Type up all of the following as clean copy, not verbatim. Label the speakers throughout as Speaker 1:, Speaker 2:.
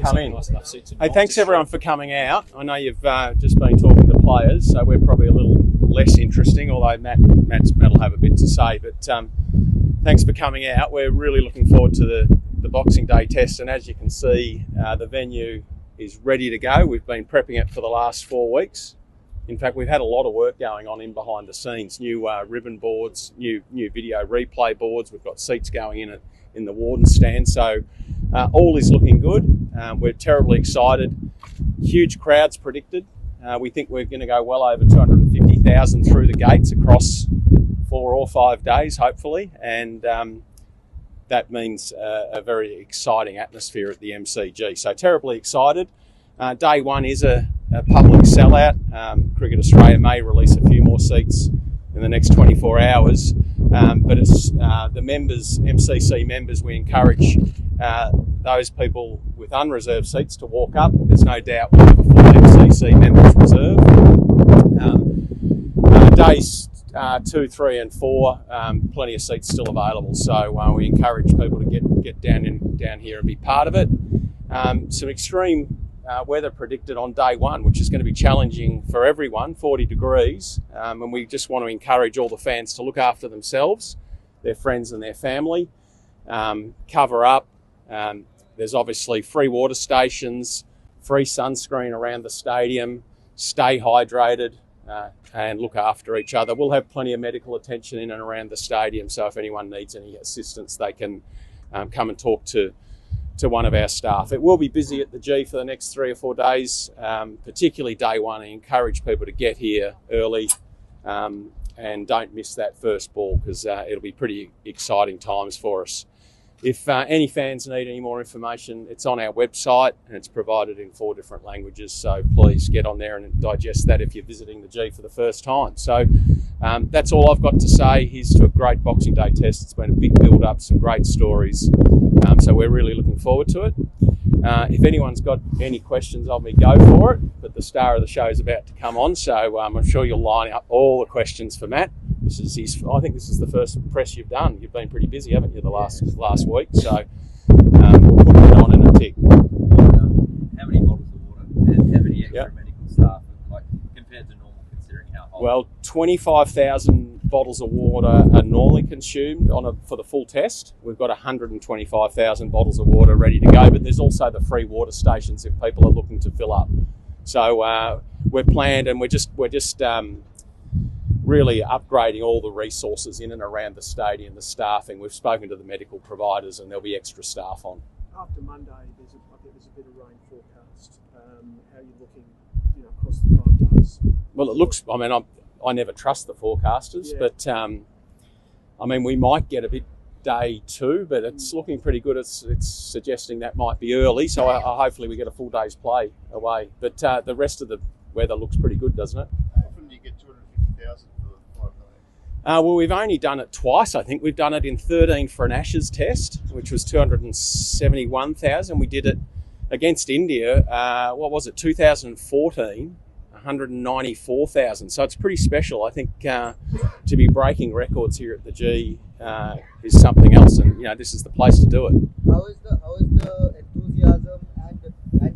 Speaker 1: come in. Hey, thanks everyone for coming out. I know you've just been talking to players, so we're probably a little less interesting, although Matt will have a bit to say. But thanks for coming out. We're really looking forward to the Boxing Day test, and as you can see, the venue is ready to go. We've been prepping it for the last 4 weeks. In fact, we've had a lot of work going on in behind the scenes. New ribbon boards, new video replay boards. We've got seats going in the warden stand. So all is looking good. We're terribly excited. Huge crowds predicted. We think we're going to go well over 250,000 through the gates across 4 or 5 days, hopefully. And that means a very exciting atmosphere at the MCG. So terribly excited. Day one is a public sellout. Cricket Australia may release a few more seats in the next 24 hours. But it's the members, MCC members, we encourage those people with unreserved seats to walk up. There's no doubt we'll have a full MCC members reserve. Days 2, 3 and 4, plenty of seats still available. So we encourage people to get down here and be part of it. Some extreme weather predicted on day one, which is going to be challenging for everyone, 40 degrees. And we just want to encourage all the fans to look after themselves, their friends and their family, cover up. There's obviously free water stations, free sunscreen around the stadium, stay hydrated and look after each other. We'll have plenty of medical attention in and around the stadium, so if anyone needs any assistance, they can come and talk to one of our staff. It will be busy at the G for the next 3 or 4 days, particularly day one. I encourage people to get here early and don't miss that first ball, because it'll be pretty exciting times for us. If any fans need any more information, it's on our website and it's provided in 4 different languages, so please get on there and digest that if you're visiting the G for the first time. So that's all I've got to say. Here's to a great Boxing Day test. It's been a big build-up, some great stories. So we're really looking forward to it. If anyone's got any questions of me, go for it. But the star of the show is about to come on, so I'm sure you'll line up all the questions for Matt. I think this is the first press you've done. You've been pretty busy, haven't you, the last week? So we'll put that on in a tick.
Speaker 2: How many bottles of water and how many extra medical staff, like compared to normal, considering how hot?
Speaker 1: Well, 25,000 bottles of water are normally consumed for the full test. We've got 125,000 bottles of water ready to go, but there's also the free water stations if people are looking to fill up. So we're planned, and we're just really upgrading all the resources in and around the stadium, the staffing. We've spoken to the medical providers, and there'll be extra staff on.
Speaker 3: After Monday, there's a bit of rain forecast. How are you looking, across the 5 days?
Speaker 1: Well, it looks. I mean, I never trust the forecasters, but we might get a bit day 2, but it's looking pretty good. It's suggesting that might be early, so hopefully we get a full day's play away. But the rest of the weather looks pretty good, doesn't it?
Speaker 4: How often do you get 250,000 for 5 days?
Speaker 1: Well, we've only done it twice. I think we've done it in 13 for an Ashes test, which was 271,000. We did it against India. 2014. 194,000. So it's pretty special. I think to be breaking records here at the G is something else, and this is the place to do it.
Speaker 5: How is the enthusiasm and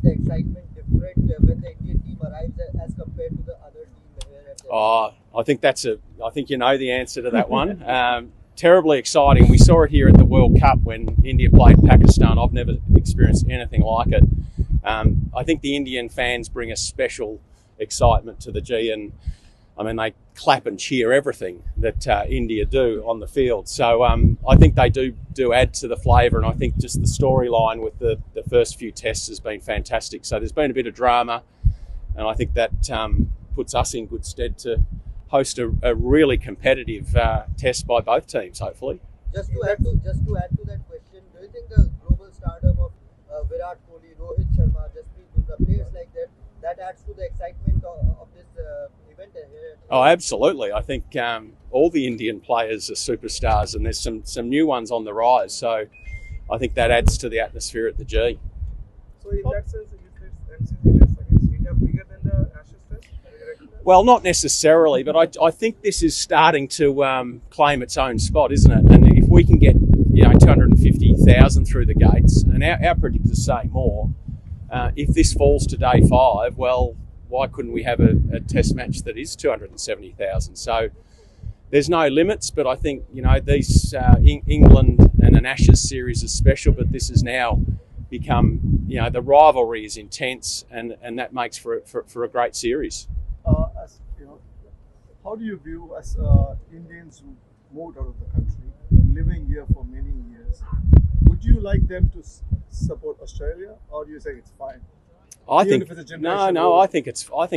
Speaker 5: the excitement different when the Indian team arrives as compared to the other team here at the
Speaker 1: I think you know the answer to that one. Terribly exciting. We saw it here at the World Cup when India played Pakistan. I've never experienced anything like it. I think the Indian fans bring a special excitement to the G, and they clap and cheer everything that India do on the field. So I think they do add to the flavour, and I think just the storyline with the first few tests has been fantastic. So there's been a bit of drama, and I think that puts us in good stead to host a really competitive test by both teams, hopefully.
Speaker 5: Just to add to that question, do you think the global stardom of Virat Kohli, Rohit Sharma, Jasprit Bumrah, players like that adds to the excitement of this event here?
Speaker 1: Oh, absolutely. I think all the Indian players are superstars, and there's some new ones on the rise. So I think that adds to the atmosphere at the G.
Speaker 3: So in that sense, is this MCG test against India bigger than the Ashes test?
Speaker 1: Well, not necessarily, but I think this is starting to claim its own spot, isn't it? And if we can get 250,000 through the gates, and our predictors say more, if this falls to day 5, well, why couldn't we have a test match that is 270,000? So there's no limits, but I think, you know, these England and an Ashes series is special, but this has now become, you know, the rivalry is intense, and that makes for a great series.
Speaker 4: As you know, how do you view as Indians who moved out of the country, living here for many years? Would you like them to support Australia, or do you think it's fine?
Speaker 1: I think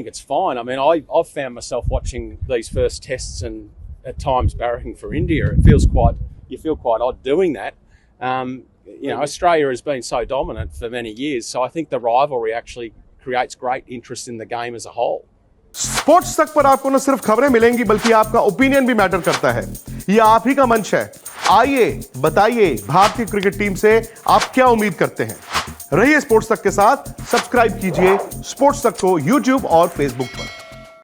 Speaker 1: it's fine. I mean, I've found myself watching these first tests and at times barracking for India. You feel quite odd doing that. You know, Australia has been so dominant for many years, so I think the rivalry actually creates great interest in the game as a whole.
Speaker 6: Sports तक पर आपको न सिर्फ खबरें मिलेंगी बल्कि आपका opinion भी मैटर करता है। ये आप ही का मंच है। आइए बताइए भारतीय क्रिकेट टीम से आप क्या उम्मीद करते हैं। रहिए स्पोर्ट्स तक के साथ, सब्सक्राइब कीजिए स्पोर्ट्स तक को YouTube और Facebook पर।